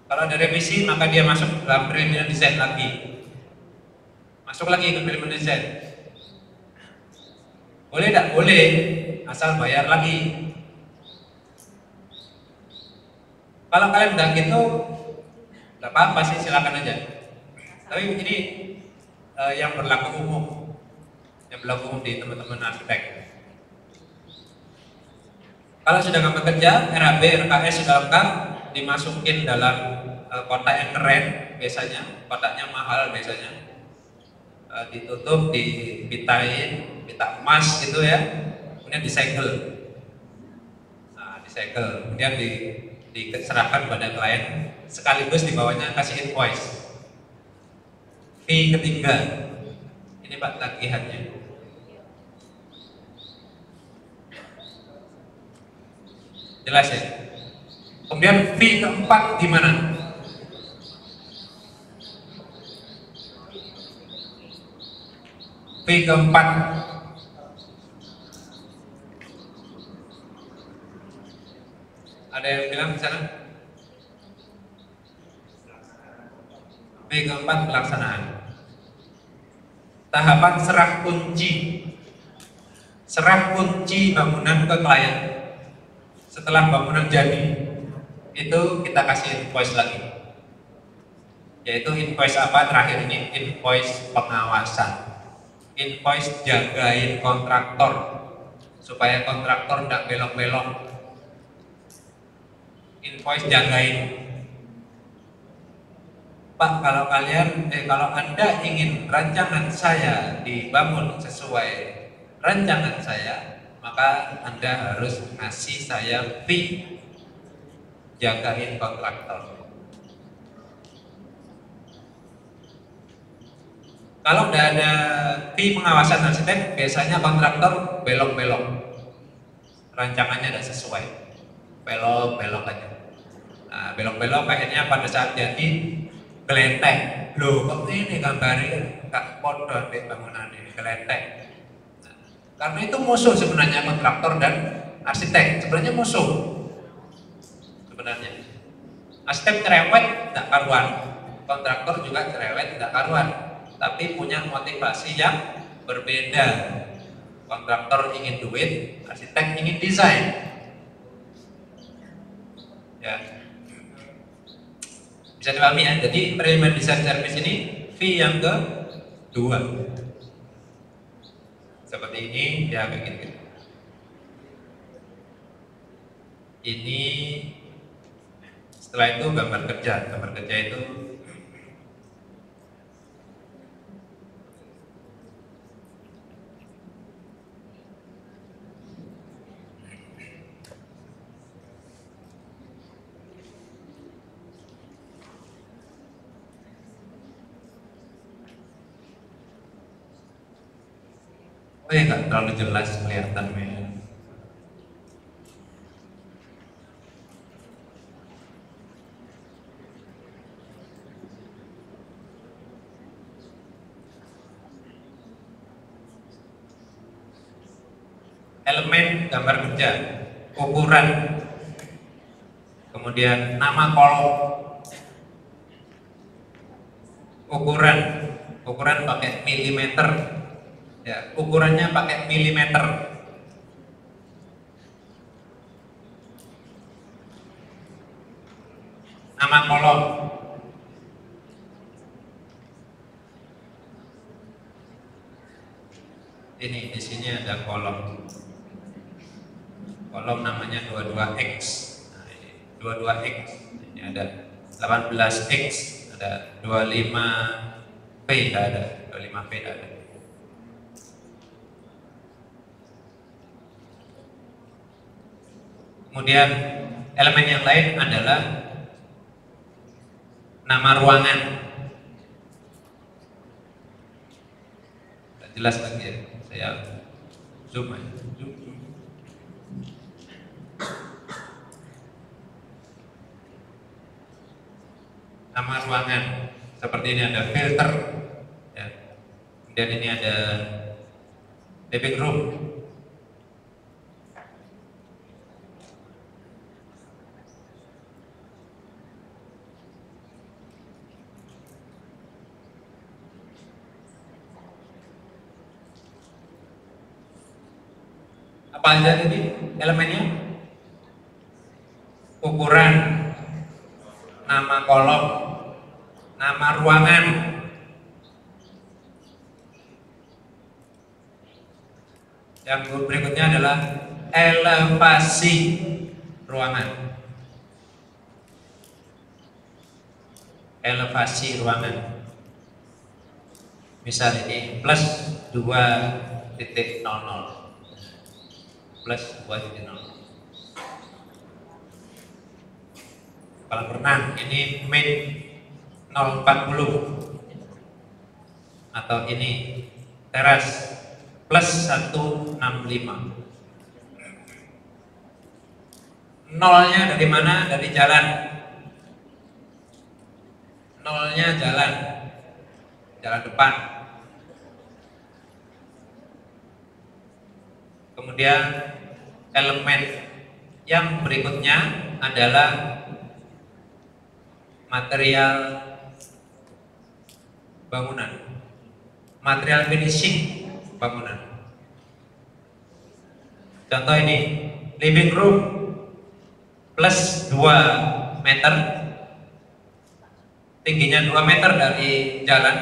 Kalau ada revisi maka dia masuk dalam preliminary design lagi, masuk lagi ke preliminary design. Boleh tidak? Boleh, asal bayar lagi. Kalau kalian udah gitu, nggak apa-apa sih, silakan aja. Tapi ini yang berlaku umum, di teman-teman arsitek. Kalau sudah gambar kerja, RAB, RKS sudah lengkap, dimasukin dalam kotak yang keren, biasanya kotaknya mahal biasanya, ditutup, dipitain, pita emas gitu ya, kemudian disegel, kemudian diserahkan pada klien, sekaligus di bawahnya kasih invoice. Fee ketiga, ini Pak tagihannya. Jelas ya? Kemudian fee keempat di mana? Fee keempat ada yang bilang di sana? Fee keempat pelaksanaan. Tahapan serah kunci bangunan ke klien. Setelah bangunan jadi, itu kita kasih invoice lagi. Yaitu invoice apa terakhir ini? Invoice pengawasan. Invoice jagain kontraktor supaya kontraktor tidak belok-belok. Invoice jagain. Pak, kalau Anda ingin rancangan saya dibangun sesuai rancangan saya, maka Anda harus ngasih saya fee jagain kontraktor. Kalau udah ada fee pengawasan arsitek, biasanya kontraktor belok-belok, rancangannya tidak sesuai, belok-belok aja. Nah, belok-belok akhirnya pada saat jadi geletek. Loh, kok ini gambarnya gak podo di bangunan ini, geletek. Nah, karena itu musuh sebenarnya kontraktor dan arsitek, sebenarnya musuh. Sebenarnya arsitek cerewet tidak karuan, kontraktor juga cerewet tidak karuan, tapi punya motivasi yang berbeda. Kontraktor ingin duit, arsitek ingin desain. Ya, bisa dipahami ya. Jadi manajemen desain service ini fee yang kedua seperti ini ya, kayak gitu. Ini setelah itu gambar kerja itu nggak terlalu jelas kelihatan ya. Elemen gambar kerja, ukuran, kemudian nama kolom, ukuran pakai milimeter, ya, ukurannya pakai milimeter. Nama kolom, ini di sini ada kolom namanya 22X. Nah, ini 22X, ini ada 18X, ada 25P, ada 25P, ada. Kemudian elemen yang lain adalah nama ruangan. Tidak jelas lagi ya, saya zoom aja. Nama ruangan seperti ini, ada filter ya. Kemudian ini ada living room. Apa aja tadi elemennya? Ukuran, nama kolom, nama ruangan, yang berikutnya adalah elevasi ruangan. Elevasi ruangan, misal ini plus 2.00, plus 2.00. Kolam renang ini min 040, atau ini teras plus 165. Nolnya dari mana? Dari jalan. Nolnya jalan depan. Kemudian elemen yang berikutnya adalah material bangunan, material finishing bangunan. Contoh ini living room plus 2 meter, tingginya 2 meter dari jalan.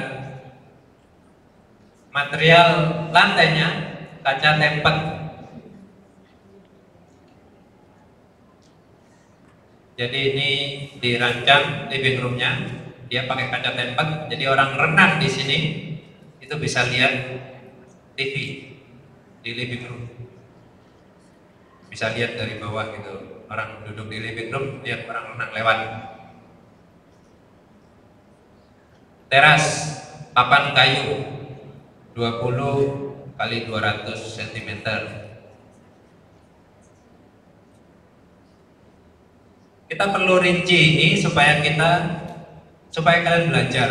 Material lantainya kaca tempered. Jadi ini dirancang living roomnya Dia pakai kaca tempat, jadi orang renang di sini itu bisa lihat TV di living room. Bisa lihat dari bawah gitu, orang duduk di living room lihat orang renang lewat. Teras papan kayu 20 kali 200 cm. Kita perlu rinci ini supaya kalian belajar.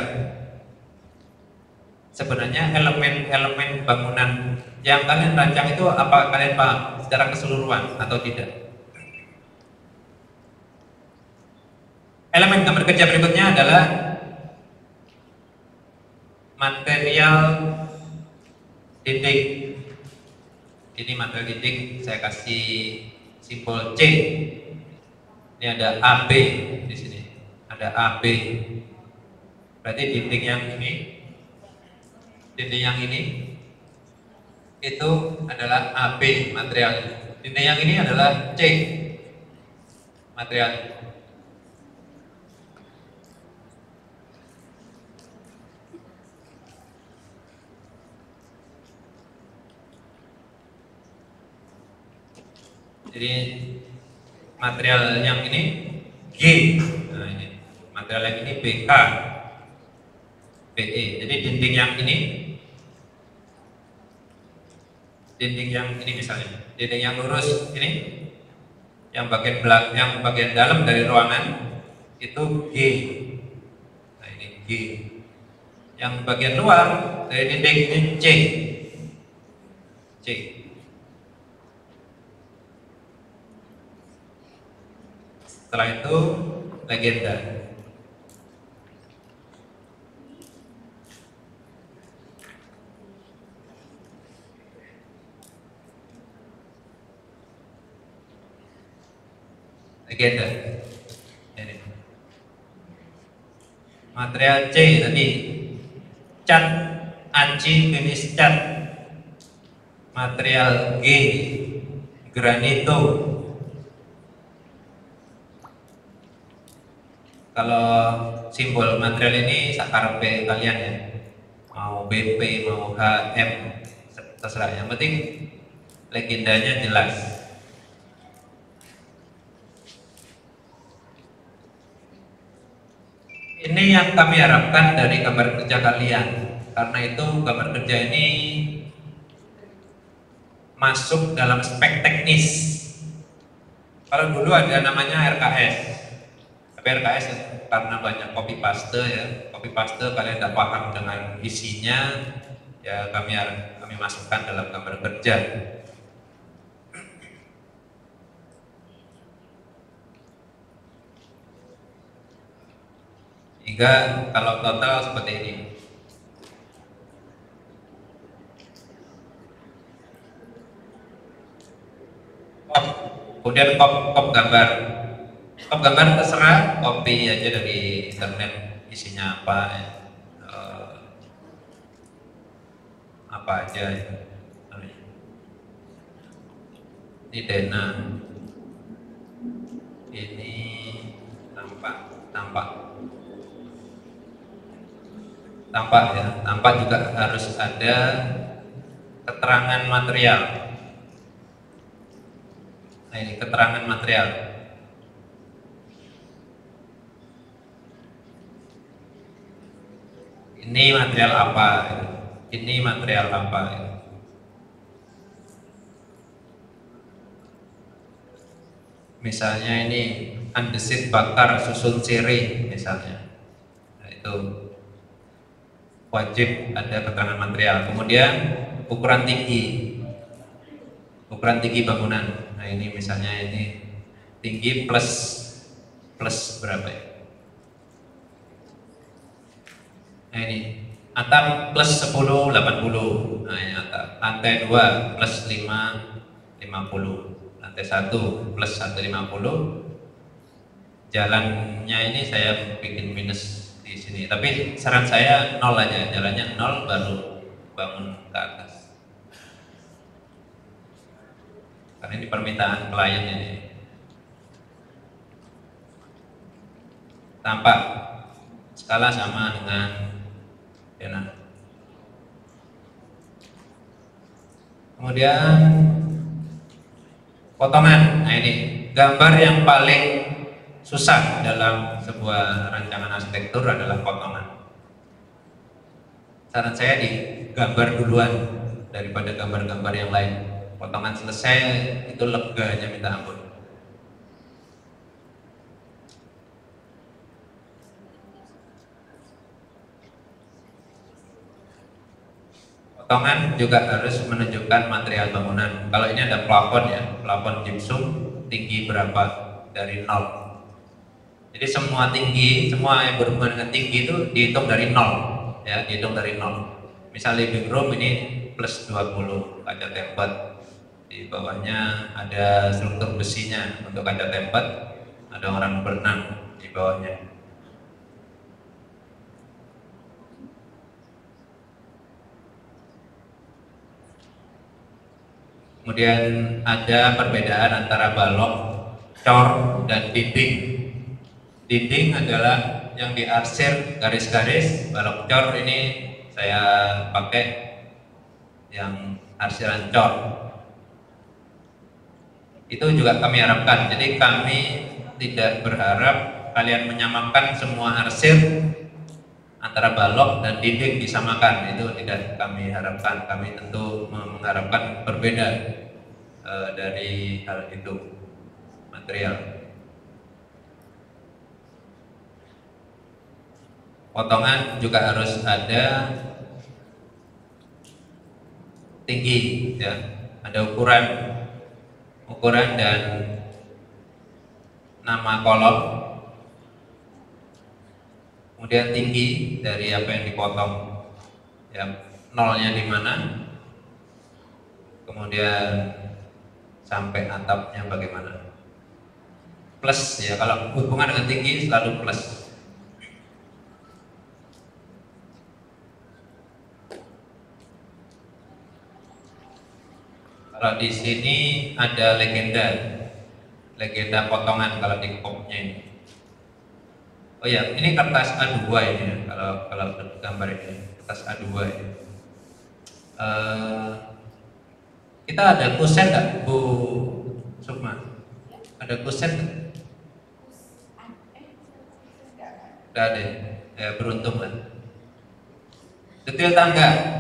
Sebenarnya elemen-elemen bangunan yang kalian rancang itu apa kalian paham secara keseluruhan atau tidak? Elemen gambar kerja berikutnya adalah material dinding. Ini material dinding, saya kasih simbol C. Ini ada AB di sini, ada AB. Berarti dinding yang ini itu adalah AB material. Dinding yang ini adalah C material. Jadi material yang ini G, nah ini material yang ini BK, BE. Jadi dinding yang ini misalnya, dinding yang lurus ini, yang bagian belakang, yang bagian dalam dari ruangan itu G. Nah ini G. Yang bagian luar dari dinding ini C. C. Setelah itu legenda. Legenda. Ini. Material C tadi cat anci finish cat. Material G granito. Kalau simbol material ini sakarpe kalian ya, mau BP, mau HM, terserah. Yang penting legendanya jelas. Ini yang kami harapkan dari gambar kerja kalian. Karena itu gambar kerja ini masuk dalam spek teknis. Kalau dulu ada namanya RKS. RKS karena banyak copy paste ya, copy paste kalian tidak paham dengan isinya, ya kami masukkan dalam gambar kerja. Hingga kalau total seperti ini. Kemudian kop gambar. Kop gambar terserah, copy aja dari internet, isinya apa ya. Apa aja ya. Ini Dena, ini tampak ya, tampak juga harus ada keterangan material. Nah ini keterangan material. Ini material apa? Ini material apa? Misalnya ini andesit bakar susun siri misalnya. Nah, itu wajib ada keterangan material. Kemudian ukuran tinggi bangunan. Nah ini misalnya ini tinggi plus berapa ya? Nah ini atap plus 10 80. Nah ini atap. Lantai 2 plus 5 50. Lantai 1 plus 150. Jalannya ini saya bikin minus di sini. Tapi saran saya 0 aja. Jalannya 0 baru bangun ke atas. Karena ini permintaan klien ini. Tampak skala sama dengan Dena. Kemudian potongan. Nah, ini gambar yang paling susah dalam sebuah rancangan arsitektur adalah potongan. Saran saya digambar duluan daripada gambar-gambar yang lain. Potongan selesai itu leganya minta ampun. Potongan juga harus menunjukkan material bangunan. Kalau ini ada plafon ya, plafon gypsum tinggi berapa dari 0. Jadi semua tinggi, semua yang berhubungan dengan tinggi itu dihitung dari 0 ya, dihitung dari 0. Misal living room ini plus 20 kaca tempat, di bawahnya ada struktur besinya untuk kaca tempat, ada orang berenang di bawahnya. Kemudian ada perbedaan antara balok, cor, dan dinding. Dinding adalah yang diarsir garis-garis, balok cor ini saya pakai yang arsiran cor. Itu juga kami harapkan, jadi kami tidak berharap kalian menyamakan semua arsir antara balok dan dinding disamakan, itu tidak kami harapkan. Kami tentu mengharapkan berbeda dari hal itu material. Potongan juga harus ada tinggi ya, ada ukuran dan nama kolom, kemudian tinggi dari apa yang dipotong ya, nolnya di mana, kemudian sampai atapnya bagaimana, plus ya, kalau hubungan dengan tinggi selalu plus. Kalau di sini ada legenda potongan kalau di kopnya ini. Oh ya, ini kertas A2 ini ya, kalau gambar ini kertas A2 ini. Kita ada kusen nggak, Bu Sukma? Ada kusen nggak? Nggak ada, ya beruntung lah. Detail tangga.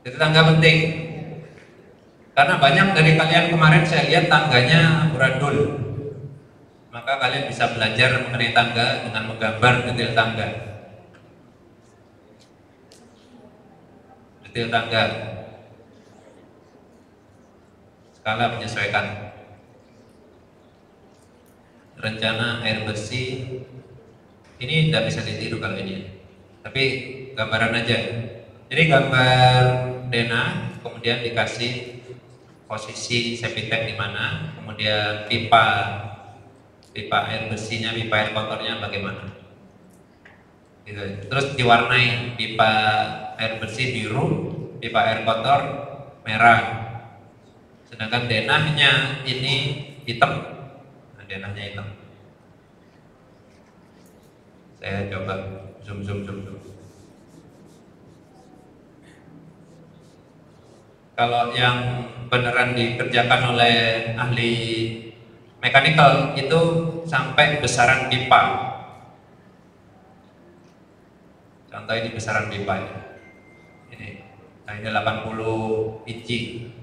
Detail tangga penting. Karena banyak dari kalian kemarin saya lihat tangganya amburadul. Maka kalian bisa belajar mengenai tangga dengan menggambar detail tangga. Detail tangga. Skala menyesuaikan. Rencana air bersih. Ini tidak bisa ditiru kalau ini. Tapi gambaran aja. Jadi gambar Dena, kemudian dikasih posisi septic tank di mana, kemudian pipa air bersihnya, pipa air kotornya bagaimana. Gitu. Terus diwarnai, pipa air bersih biru, pipa air kotor merah. Sedangkan denahnya ini hitam. Nah, denahnya hitam. Saya coba zoom. Kalau yang beneran dikerjakan oleh ahli mechanical itu sampai besaran pipa. Contoh ini besaran pipa ini. Nah ini 80 inci.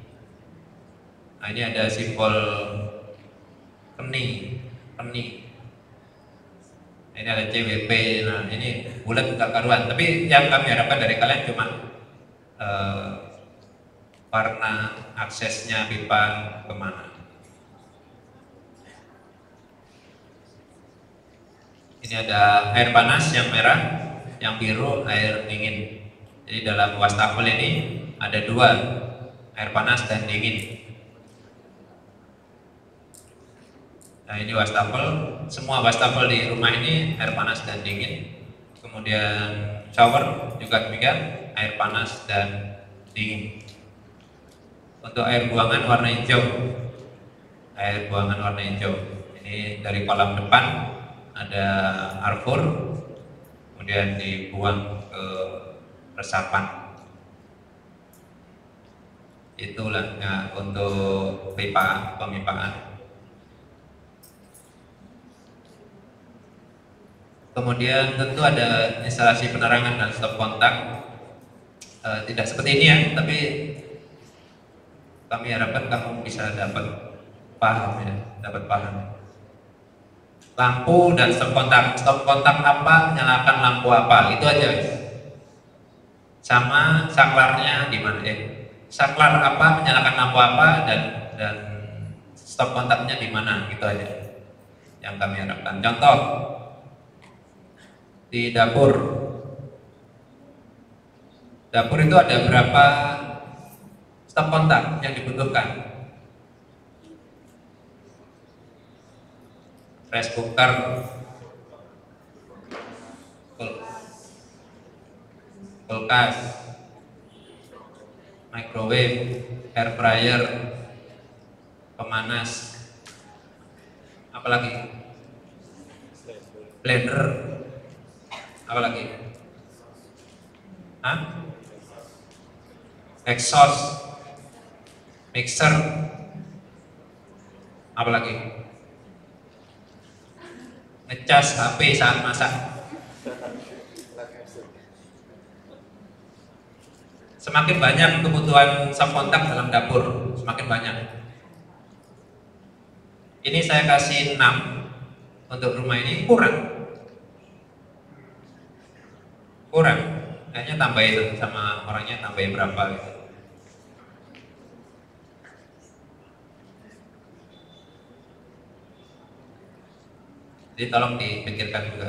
Nah ini ada simbol peni. Ini ada CWP. Nah ini bulat enggak karuan. Tapi yang kami harapkan dari kalian cuma warna aksesnya pipa kemana. Ini ada air panas yang merah, yang biru air dingin. Jadi dalam wastafel ini ada dua, air panas dan dingin. Nah ini wastafel, semua wastafel di rumah ini air panas dan dingin. Kemudian shower juga demikian, air panas dan dingin. Untuk air buangan warna hijau, air buangan warna hijau. Ini dari kolam depan ada arbor, kemudian dibuang ke resapan. Itulah ya, untuk pemipaan. Kemudian tentu ada instalasi penerangan dan stop kontak. Tidak seperti ini ya, tapi kami harapkan kamu bisa dapat paham ya, dapat paham. Lampu dan stop kontak. Stop kontak apa, nyalakan lampu apa, itu aja. Sama saklarnya di mana saklar apa, menyalakan lampu apa, dan stop kontaknya di mana, gitu aja yang kami harapkan. Contoh di dapur itu ada berapa stop kontak yang dibutuhkan? Rice cooker, kulkas, microwave, air fryer, pemanas, apalagi blender, apalagi exhaust, mixer, apalagi ngecas HP saat masak. Semakin banyak kebutuhan stop kontak dalam dapur, semakin banyak. Ini saya kasih 6 untuk rumah ini, kurang. Kayaknya tambahin sama orangnya, tambahin berapa gitu. Jadi tolong dipikirkan juga.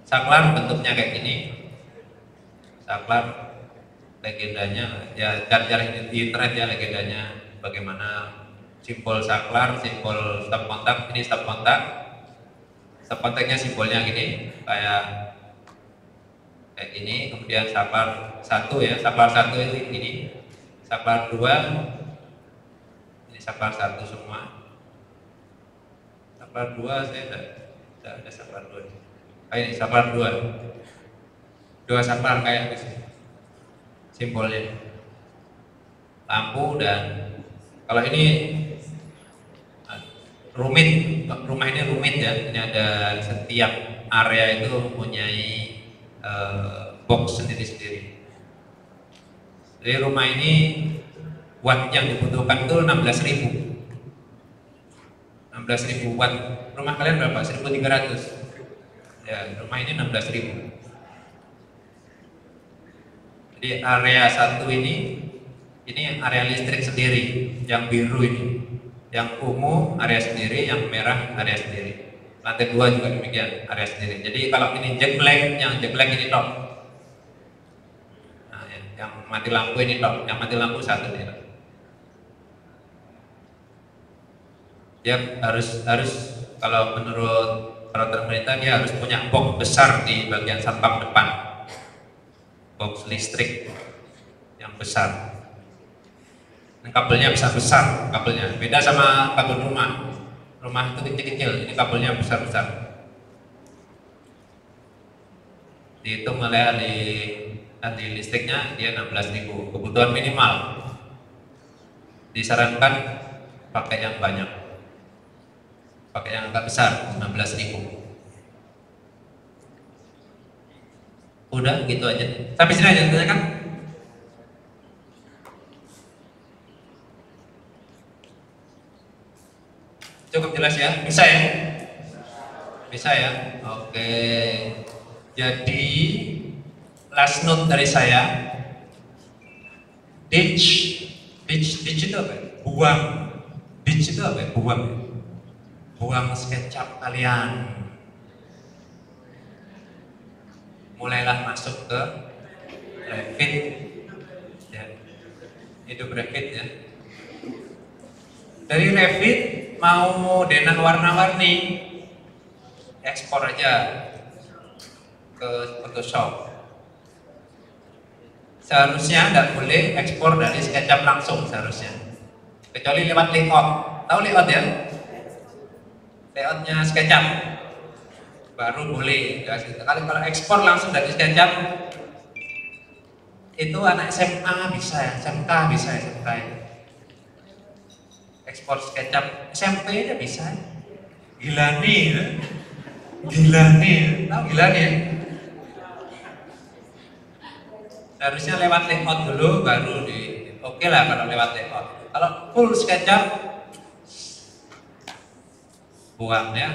Saklar bentuknya kayak gini. Saklar legendanya ya, cari di internet ya legendanya bagaimana simbol saklar, simbol stop kontak. Ini stop kontak. Stop kontaknya simbolnya gini, kayak gini. Kemudian saklar 1 ya, saklar 1 ini, saklar 2 ini, saklar 1 semua. Saklar 2 saya tidak ada saklar 2. Ini saklar 2 saklar kayak gitu simbolnya, lampu. Dan kalau ini rumit, rumah ini rumit ya, ini ada setiap area itu mempunyai box sendiri-sendiri. Jadi rumah ini watt yang dibutuhkan itu 16.000 watt. Rumah kalian berapa? 1.300 ya, rumah ini 16.000. Jadi area 1 ini area listrik sendiri, yang biru ini, yang ungu area sendiri, yang merah area sendiri. Lantai 2 juga demikian, area sendiri. Jadi kalau ini jeglek, yang jeglek ini top. Nah, yang mati lampu ini top, yang mati lampu 1 ini top. Dia harus kalau menurut peraturan pemerintah dia harus punya box besar di bagian satpam depan, box listrik yang besar. Ini kabelnya besar kabelnya, beda sama kabel rumah. Rumah itu kecil-kecil, ini kabelnya besar-besar. Dihitung oleh ahli listriknya, dia 16.000, kebutuhan minimal. Disarankan pakai yang banyak, pakai yang agak besar, 16.000. Udah gitu aja. Sampai sini aja tanya kan? Cukup jelas ya? Bisa ya? Bisa ya? Oke. Jadi last note dari saya, ditch itu apa? Buang. Ditch itu apa? Buang SketchUp kalian. Mulailah masuk ke Revit ya. Hidup Revit ya. Dari Revit mau denah warna-warni, ekspor aja ke Photoshop. Seharusnya tidak boleh ekspor dari SketchUp langsung seharusnya, kecuali lewat layout. Tahu layout ya? Layoutnya SketchUp. baru boleh dikasih. Kalau ekspor langsung dari SketchUp itu anak SMA bisa ya, SMK bisa ya, SMK itu. Ekspor SketchUp SMP nya bisa. Gila nih, tahu gila nih. Harusnya lewat layout dulu baru oke lah kalau lewat layout. Kalau full SketchUp buang ya.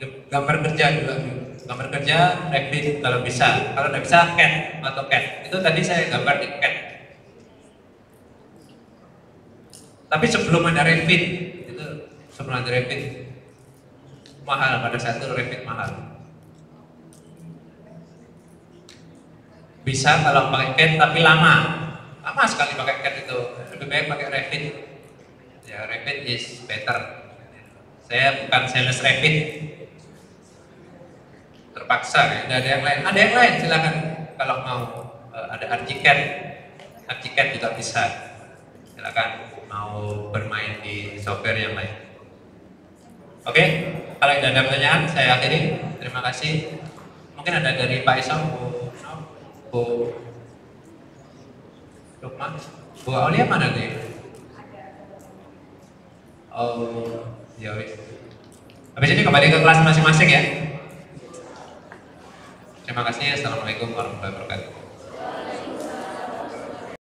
Gambar kerja juga, gambar kerja Revit kalau bisa. Kalau tidak bisa CAD atau CAD. Itu tadi saya gambar di CAD. Tapi sebelum ada Revit, itu sebelum ada Revit mahal, pada saat itu Revit mahal. Bisa kalau pakai CAD tapi lama sekali pakai CAD itu. Lebih baik pakai Revit. Ya Revit is better. Saya bukan sales Revit. Terpaksa ya, ada yang lain silakan kalau mau. Ada ArchiCAD juga bisa, silakan mau bermain di software yang lain. Oke, kalau tidak ada pertanyaan saya akhiri. Terima kasih. Mungkin ada dari Pak Isom, Bu Lukman, Bu Aulia mana nih? Oh ya wis. Habis ini kembali ke kelas masing-masing ya. Terima kasih. Assalamualaikum warahmatullahi wabarakatuh.